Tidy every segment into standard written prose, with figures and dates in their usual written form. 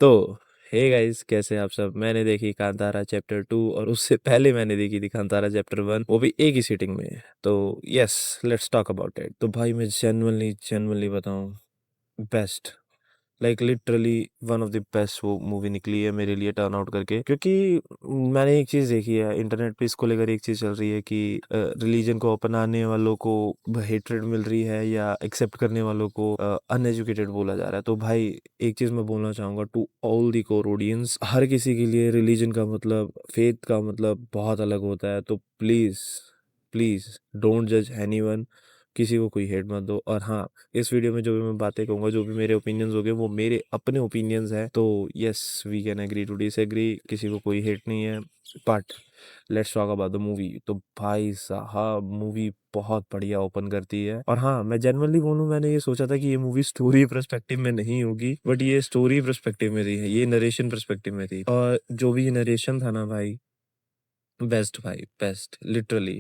तो hey guys, कैसे आप सब। मैंने देखी कांतारा चैप्टर 2 और उससे पहले मैंने देखी थी कांतारा चैप्टर 1, वो भी एक ही सीटिंग में। तो yes, let's talk about it. तो भाई मैं जेन्युइनली जेन्युइनली बताऊं, best, like literally one of the best वो मूवी निकली है मेरे लिए टर्न आउट करके। क्योंकि मैंने एक चीज देखी है इंटरनेट पे, इसको लेकर एक चीज चल रही है कि रिलीजन को अपनाने वालों को हेट्रेड मिल रही है या एक्सेप्ट करने वालों को अनएजुकेटेड बोला जा रहा है। तो भाई एक चीज मैं बोलना चाहूंगा to all the core audience, हर किसी के लिए रिलीजन का मतलब, फेथ का मतलब बहुत अलग होता है। तो प्लीज प्लीज डोंट जज एनीवन, किसी को कोई हेट मत दो। और हाँ, इस वीडियो में जो भी मैं बातें कहूँगा, जो भी मेरे ओपिनियंस होंगे, वो मेरे अपने ओपिनियंस हैं। तो yes, we can agree to disagree, किसी को कोई हेट नहीं है। But let's talk about the movie. तो भाई साहब, मूवी बहुत बढ़िया ओपन करती है। और हाँ, मैं जनरली बोलूँ, मैंने ये सोचा था कि ये मूवी स्टोरी पर्सपेक्टिव में नहीं होगी, बट ये स्टोरी पर्सपेक्टिव में रही है, ये नरेशन पर्सपेक्टिव में थी। और जो भी नरेशन था ना भाई, बेस्ट भाई, best, literally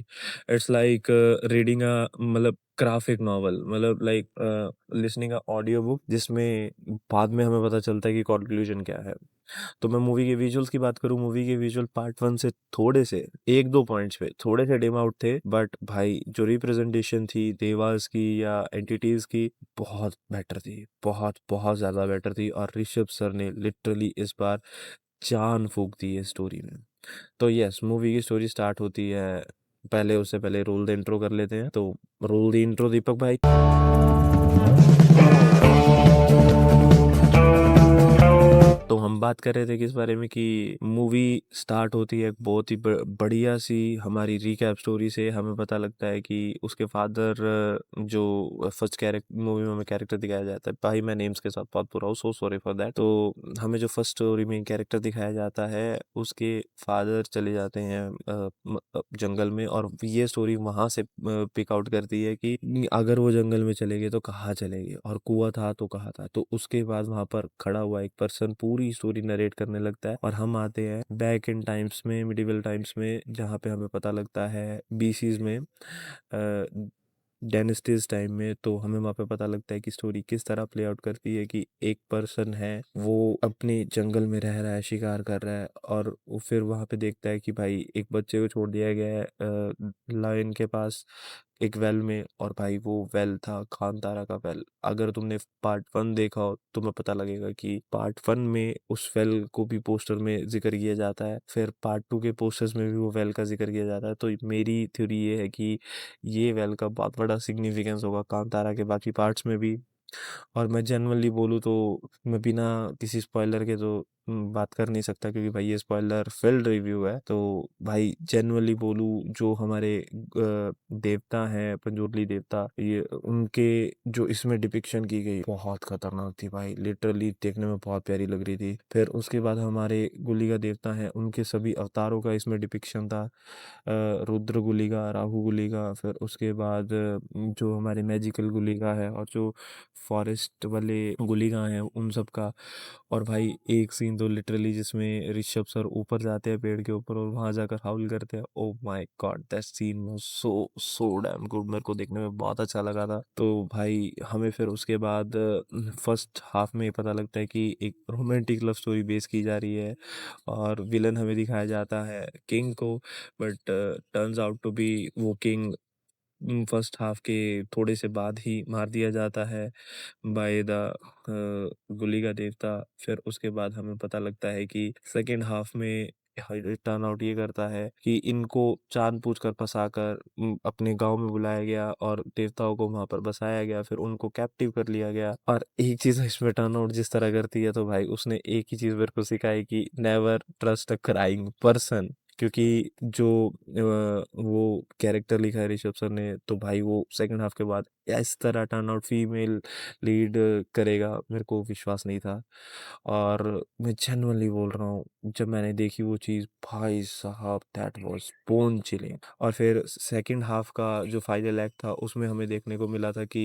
it's like reading a मतलब ग्राफिक नॉवल, मतलब like listening a audio book, जिसमें बाद में हमें पता चलता है कि कंक्लूजन क्या है। तो मैं मूवी के विजुअल्स की बात करूं, मूवी के विजुअल पार्ट 1 से थोड़े से एक दो पॉइंट्स पे थोड़े से डिम आउट थे, बट भाई जो रिप्रेजेंटेशन थी देवास की या एंटिटीज की, बहुत बेटर थी, बहुत बहुत ज्यादा बेटर थी। और ऋषभ सर ने लिटरली इस बार जान फूंक दी है स्टोरी में। तो यस, मूवी की स्टोरी स्टार्ट होती है। पहले उससे पहले रोल द इंट्रो कर लेते हैं। तो रोल द इंट्रो दीपक भाई। तो हम बात कर रहे थे किस बारे में, कि मूवी स्टार्ट होती है एक बहुत ही बढ़िया सी हमारी रिकैप स्टोरी से। हमें पता लगता है कि उसके फादर, जो फर्स्ट कैरेक्टर मूवी में हमें कैरेक्टर दिखाया जाता है, भाई मैं नेम्स के साथ बहुत बुरा हूँ, सो सॉरी फॉर दैट। तो हमें जो फर्स्ट स्टोरी में कैरेक्टर दिखाया जाता है, उसके फादर चले जाते हैं जंगल में। और ये स्टोरी वहां से पिक आउट करती है कि अगर वो जंगल में चले गए तो कहाँ चले गए, और कुआं था तो कहाँ था। तो उसके बाद वहां पर खड़ा हुआ एक पर्सन पूरी स्टोरी नरेट करने लगता है, और हम आते हैं बैक इन टाइम्स में, मिडिवल टाइम्स में, जहाँ पे हमें पता लगता है बीसीज में, डायनेस्टीज टाइम में। तो हमें वहाँ पे पता लगता है कि स्टोरी किस तरह प्ले आउट करती है, कि एक पर्सन है, वो अपने जंगल में रह रहा है, शिकार कर रहा है, और वो फिर वहाँ पे देखता है कि भाई एक बच्चे को छोड़ दिया गया है लायन के पास, एक वेल में। और भाई वो वेल था कांतारा का वेल। अगर तुमने पार्ट 1 देखा हो, तुम्हें पता लगेगा कि पार्ट 1 में उस वेल को भी पोस्टर में जिक्र किया जाता है, फिर पार्ट 2 के पोस्टर्स में भी वो वेल का जिक्र किया जाता है। तो मेरी थ्योरी ये है कि ये वेल का बहुत बड़ा सिग्निफिकेंस होगा कांतारा के बाकी पार्ट्स में भी। और मैं जनरली बोलूँ तो मैं बिना किसी स्पॉइलर के तो बात कर नहीं सकता, क्योंकि भाई ये स्पॉइलर फिल्ड रिव्यू है। तो भाई जनरली बोलूँ, जो हमारे देवता हैं, पंजोरली देवता, ये उनके जो इसमें डिपिक्शन की गई बहुत खतरनाक थी भाई, लिटरली देखने में बहुत प्यारी लग रही थी। फिर उसके बाद हमारे गुलिका देवता हैं, उनके सभी अवतारों का इसमें डिपिक्शन था। रुद्र गुलिका, राहु गुलिका, फिर उसके बाद जो हमारे मैजिकल गुलिका है, और जो फॉरेस्ट वाले गुलिका हैं उन सब का। और भाई एक सीन तो लिटरली जिसमें ऋषभ सर ऊपर जाते हैं पेड़ के ऊपर, और वहां जाकर हाउल करते हैं, oh my god, that scene was so so damn good, मेरे को देखने में बहुत अच्छा लगा था। तो भाई हमें फिर उसके बाद फर्स्ट हाफ में पता लगता है कि एक रोमांटिक लव स्टोरी बेस की जा रही है, और विलन हमें दिखाया जाता है किंग को। But turns out to be वो किंग फर्स्ट हाफ के थोड़े से बाद ही मार दिया जाता है बाय द गुली का देवता। फिर उसके बाद हमें पता लगता है कि सेकेंड हाफ में टर्न आउट ये करता है कि इनको जानबूझ कर फंसाकर अपने गांव में बुलाया गया, और देवताओं को वहां पर बसाया गया, फिर उनको कैप्टिव कर लिया गया। और एक चीज इसमें टर्न आउट जिस तरह करती है, तो भाई उसने एक ही चीज मेरे को सिखाई कि नेवर ट्रस्ट अ क्राइंग पर्सन। क्योंकि जो वो कैरेक्टर लिखा है ऋषभ सर ने, तो भाई वो सेकंड हाफ के बाद इस तरह टर्न आउट फीमेल लीड करेगा, मेरे को विश्वास नहीं था। और मैं जेन्युइनली बोल रहा हूँ, जब मैंने देखी वो चीज़, भाई साहब दैट वाज बोन चिलिंग। और फिर सेकंड हाफ का जो फाइनल एक्ट था, उसमें हमें देखने को मिला था कि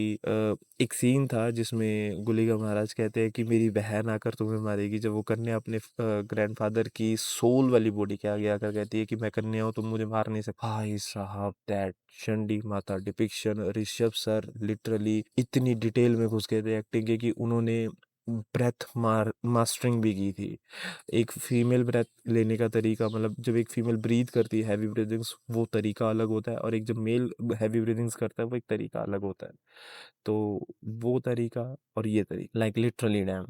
एक सीन था जिसमें गुलिका महाराज कहते हैं कि मेरी बहन आकर तुम्हें मारेगी, जब वो कन्या अपने ग्रैंडफादर की सोल वाली बॉडी के आगे आकर कहती है कि मैं कन्या हूँ, तुम मुझे मार नहीं सकते। भाई साहब दैट चंडी माता डिपिक्शन, ऋषभ सर लिटरली इतनी डिटेल में घुस गए थे एक्टिंग के, कि उन्होंने ब्रेथ मास्टरिंग भी की थी। एक फीमेल ब्रेथ लेने का तरीका, मतलब जब एक फीमेल ब्रीथ करती है हैवी ब्रीदिंग्स, वो तरीका अलग होता है, और एक जब मेल हैवी ब्रीदिंग्स करता है वो एक तरीका अलग होता है। तो वो तरीका और ये तरीका, लाइक लिटरली डैम।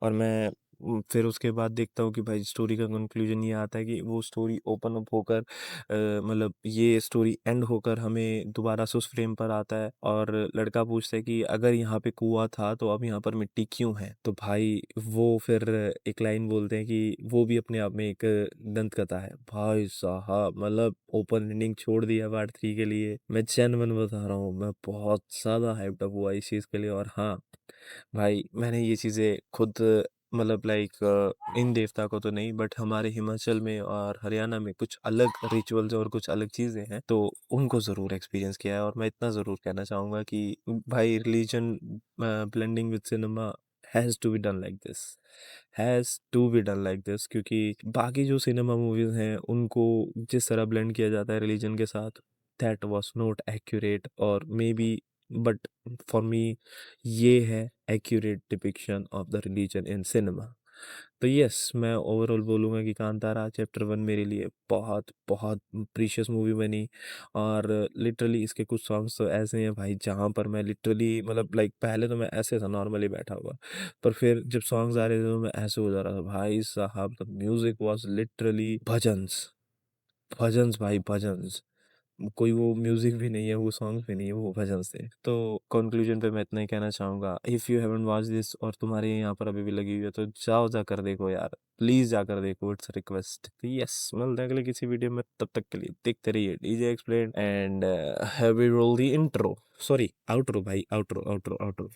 और मैं फिर उसके बाद देखता हूँ कि भाई स्टोरी का कंक्लूजन ये आता है कि वो स्टोरी ओपन अप होकर मतलब ये स्टोरी एंड होकर हमें दोबारा से उस फ्रेम पर आता है, और लड़का पूछता है कि अगर यहाँ पे कुआं था तो अब यहाँ पर मिट्टी क्यों है। तो भाई वो फिर एक लाइन बोलते हैं कि वो भी अपने आप में एक दंत कथा है। भाई साहब मतलब ओपन एंडिंग छोड़ दिया पार्ट 3 के लिए। मैं जेन्युइन बता रहा हूँ, मैं बहुत ज़्यादा हाइप्ड अप हुआ इस चीज़ के लिए। और हाँ भाई, मैंने ये चीज़ें खुद मतलब लाइक इन देवता को तो नहीं, बट हमारे हिमाचल में और हरियाणा में कुछ अलग रिचुअल्स और कुछ अलग चीज़ें हैं, तो उनको ज़रूर एक्सपीरियंस किया है। और मैं इतना ज़रूर कहना चाहूँगा कि भाई religion blending with cinema has to be done like this, has to be done like this, क्योंकि बाकी जो सिनेमा मूवीज़ हैं उनको जिस तरह ब्लेंड किया जाता है रिलीजन के साथ, दैट वाज नॉट एक्यूरेट, और may be, but for me ये है accurate depiction of the religion in cinema. तो यस, मैं ओवरऑल बोलूँगा कि कांतारा चैप्टर 1 मेरे लिए बहुत बहुत प्रीशियस मूवी बनी। और लिटरली इसके कुछ सॉन्ग्स तो ऐसे हैं भाई जहाँ पर मैं लिटरली मतलब लाइक पहले तो मैं ऐसे था नॉर्मली बैठा हुआ, पर फिर जब सॉन्ग्स आ रहे थे तो मैं ऐसे हो जा रहा था भाई साहब, the music was literally bhajans, bhajans भाई भजन्स। कोई वो म्यूजिक भी नहीं है, वो सॉन्ग भी नहीं है, वो भजन्स थे। तो कंक्लूजन पे मैं इतना ही कहना चाहूँगा, if you haven't watch this और तुम्हारे यहाँ पर अभी भी लगी हुई है तो जाओ जाकर देखो यार, प्लीज़ जाकर देखो, इट्स रिक्वेस्ट। तो यस, मिलते हैं अगले किसी वीडियो में, तब तक के लिए देखते रहिए DJ explain and have we roll the intro, sorry outro भाई, आउट्रो आउट्रो आउट्रो।